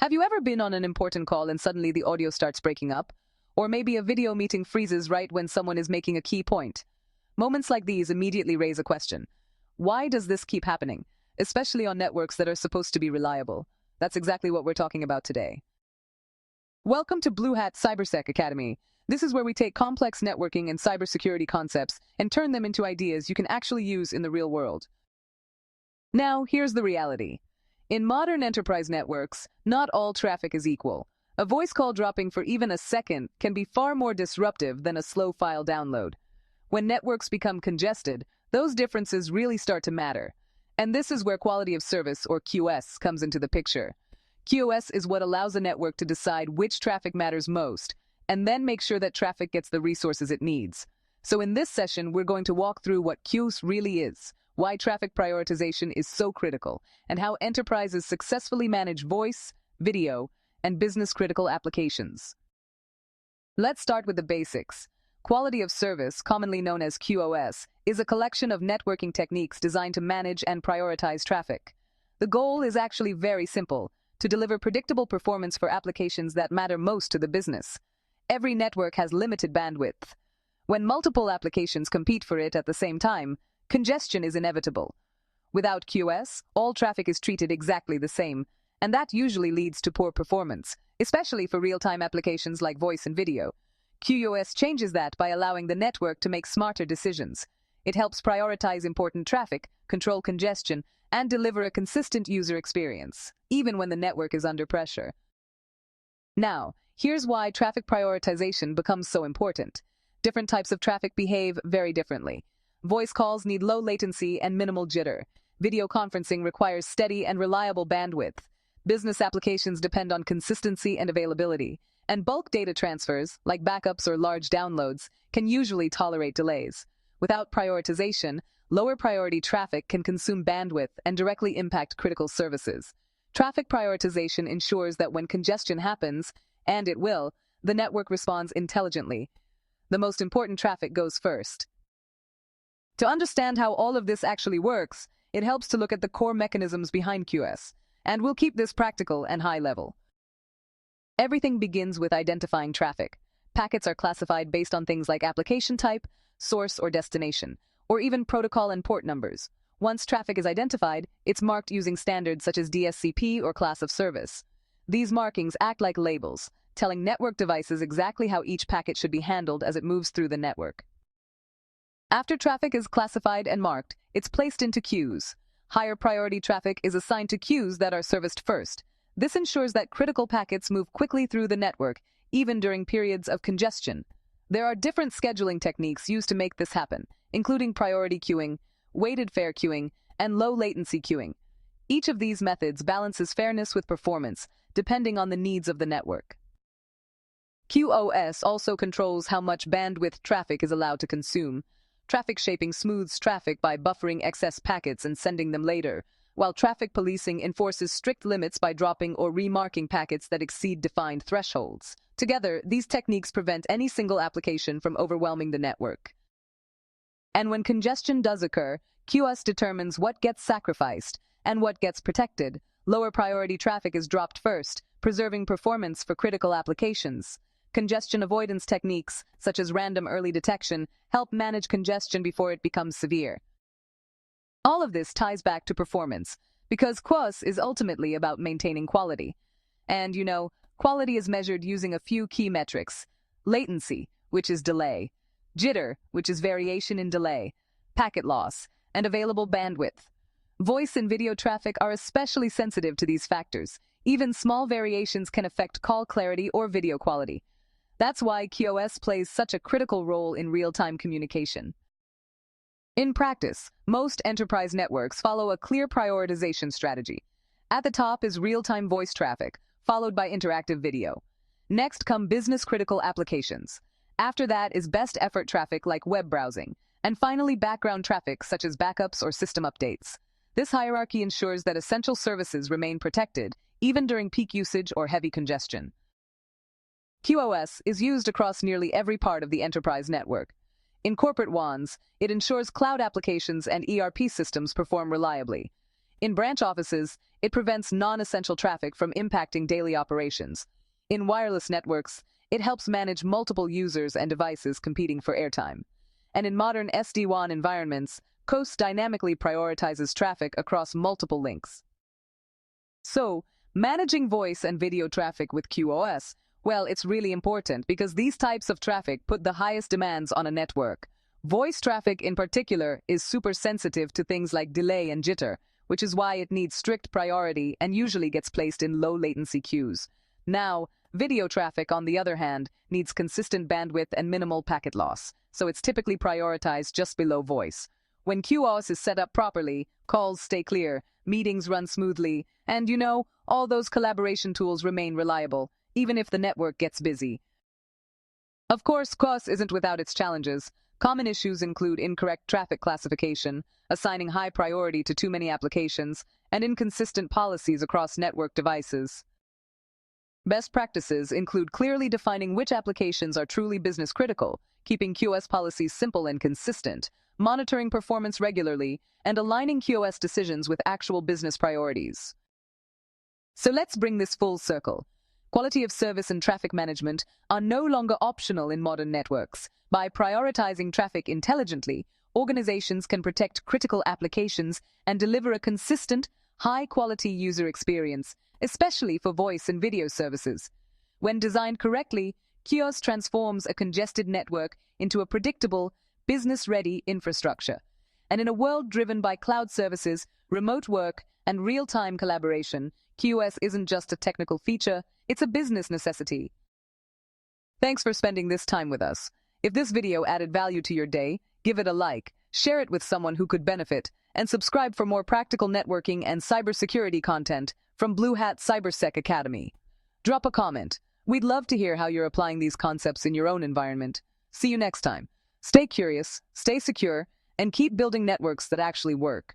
Have you ever been on an important call and suddenly the audio starts breaking up? Or maybe a video meeting freezes right when someone is making a key point? Moments like these immediately raise a question. Why does this keep happening, especially on networks that are supposed to be reliable? That's exactly what we're talking about today. Welcome to Bluehat Cybersec Academy. This is where we take complex networking and cybersecurity concepts and turn them into ideas you can actually use in the real world. Now, here's the reality. In modern enterprise networks, not all traffic is equal. A voice call dropping for even a second can be far more disruptive than a slow file download. When networks become congested, those differences really start to matter. And this is where quality of service, or QoS, comes into the picture. QoS is what allows a network to decide which traffic matters most, and then make sure that traffic gets the resources it needs. So in this session, we're going to walk through what QoS really is, why traffic prioritization is so critical, and how enterprises successfully manage voice, video, and business-critical applications. Let's start with the basics. Quality of service, commonly known as QoS, is a collection of networking techniques designed to manage and prioritize traffic. The goal is actually very simple: to deliver predictable performance for applications that matter most to the business. Every network has limited bandwidth. When multiple applications compete for it at the same time, congestion is inevitable. Without QoS, all traffic is treated exactly the same, and that usually leads to poor performance, especially for real-time applications like voice and video. QoS changes that by allowing the network to make smarter decisions. It helps prioritize important traffic, control congestion, and deliver a consistent user experience, even when the network is under pressure. Now, here's why traffic prioritization becomes so important. Different types of traffic behave very differently. Voice calls need low latency and minimal jitter. Video conferencing requires steady and reliable bandwidth. Business applications depend on consistency and availability. And bulk data transfers, like backups or large downloads, can usually tolerate delays. Without prioritization, lower priority traffic can consume bandwidth and directly impact critical services. Traffic prioritization ensures that when congestion happens, and it will, the network responds intelligently. The most important traffic goes first. To understand how all of this actually works, it helps to look at the core mechanisms behind QoS, and we'll keep this practical and high level. Everything begins with identifying traffic. Packets are classified based on things like application type, source or destination, or even protocol and port numbers. Once traffic is identified, it's marked using standards such as DSCP or class of service. These markings act like labels, telling network devices exactly how each packet should be handled as it moves through the network. After traffic is classified and marked, it's placed into queues. Higher priority traffic is assigned to queues that are serviced first. This ensures that critical packets move quickly through the network, even during periods of congestion. There are different scheduling techniques used to make this happen, including priority queuing, weighted fair queuing, and low latency queuing. Each of these methods balances fairness with performance, depending on the needs of the network. QoS also controls how much bandwidth traffic is allowed to consume. Traffic shaping smooths traffic by buffering excess packets and sending them later, while traffic policing enforces strict limits by dropping or remarking packets that exceed defined thresholds. Together, these techniques prevent any single application from overwhelming the network. And when congestion does occur, QoS determines what gets sacrificed and what gets protected. Lower priority traffic is dropped first, preserving performance for critical applications. Congestion avoidance techniques, such as random early detection, help manage congestion before it becomes severe. All of this ties back to performance, because QoS is ultimately about maintaining quality. And, quality is measured using a few key metrics: latency, which is delay; jitter, which is variation in delay; packet loss; and available bandwidth. Voice and video traffic are especially sensitive to these factors. Even small variations can affect call clarity or video quality. That's why QoS plays such a critical role in real-time communication. In practice, most enterprise networks follow a clear prioritization strategy. At the top is real-time voice traffic, followed by interactive video. Next come business-critical applications. After that is best effort traffic like web browsing, and finally background traffic such as backups or system updates. This hierarchy ensures that essential services remain protected, even during peak usage or heavy congestion. QoS is used across nearly every part of the enterprise network. In corporate WANs, it ensures cloud applications and ERP systems perform reliably. In branch offices, it prevents non-essential traffic from impacting daily operations. In wireless networks, it helps manage multiple users and devices competing for airtime. And in modern SD-WAN environments, QoS dynamically prioritizes traffic across multiple links. So, managing voice and video traffic with QoS, well, it's really important because these types of traffic put the highest demands on a network. Voice traffic in particular is super sensitive to things like delay and jitter, which is why it needs strict priority and usually gets placed in low latency queues. Now, video traffic, on the other hand, needs consistent bandwidth and minimal packet loss, so it's typically prioritized just below voice. When QoS is set up properly, calls stay clear, meetings run smoothly, and all those collaboration tools remain reliable, even if the network gets busy. Of course, QoS isn't without its challenges. Common issues include incorrect traffic classification, assigning high priority to too many applications, and inconsistent policies across network devices. Best practices include clearly defining which applications are truly business critical, keeping QoS policies simple and consistent, monitoring performance regularly, and aligning QoS decisions with actual business priorities. So let's bring this full circle. Quality of service and traffic management are no longer optional in modern networks. By prioritizing traffic intelligently, organizations can protect critical applications and deliver a consistent, high-quality user experience, especially for voice and video services. When designed correctly, QoS transforms a congested network into a predictable, business-ready infrastructure. And in a world driven by cloud services, remote work, and real-time collaboration, QoS isn't just a technical feature, it's a business necessity. Thanks for spending this time with us. If this video added value to your day, give it a like, share it with someone who could benefit, and subscribe for more practical networking and cybersecurity content from Bluehat Cybersec Academy. Drop a comment. We'd love to hear how you're applying these concepts in your own environment. See you next time. Stay curious, stay secure, and keep building networks that actually work.